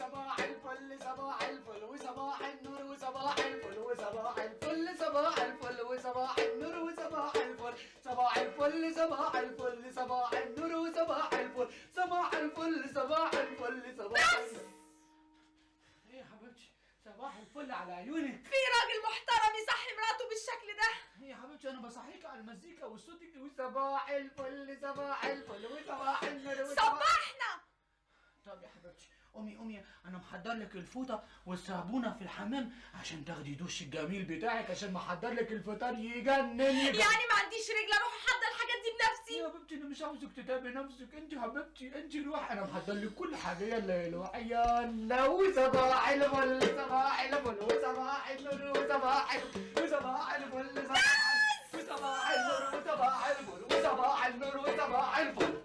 وصباح الفل صباح الفل وصباح النور وصباح الفل وصباح الفل صباح الفل وصباح النور وصباح الفل صباح الفل صباح الفل صباح النور وصباح الفل صباح الفل صباح الفل صباح الفل. ايه يا حبيبتي صباح الفل على عيونك. في راجل محترم يصحي مراته بالشكل ده؟ ايه يا حبيبتي انا بصحيك على المزيكا والصوت وصباح الفل صباح الفل وصباح النور صباحنا. طب يا حبيبتي قومي انا محضر لك الفوطه والصابونه في الحمام عشان تاخدي دش الجميل بتاعك عشان محضر لك الفطار يجنن. يعني ما عنديش رجل اروح احضر الحاجات دي بنفسي؟ يا حبيبتي انا مش عاوزك تتعبي نفسك، انت حبيبتي انت روحي انا محضر لك كل حاجه. يلا وصباح الفل صباح الفل وصباح النور وصباح الفل وصباح الفل وصباح النور وصباح الفل وصباح النور وصباح الفل.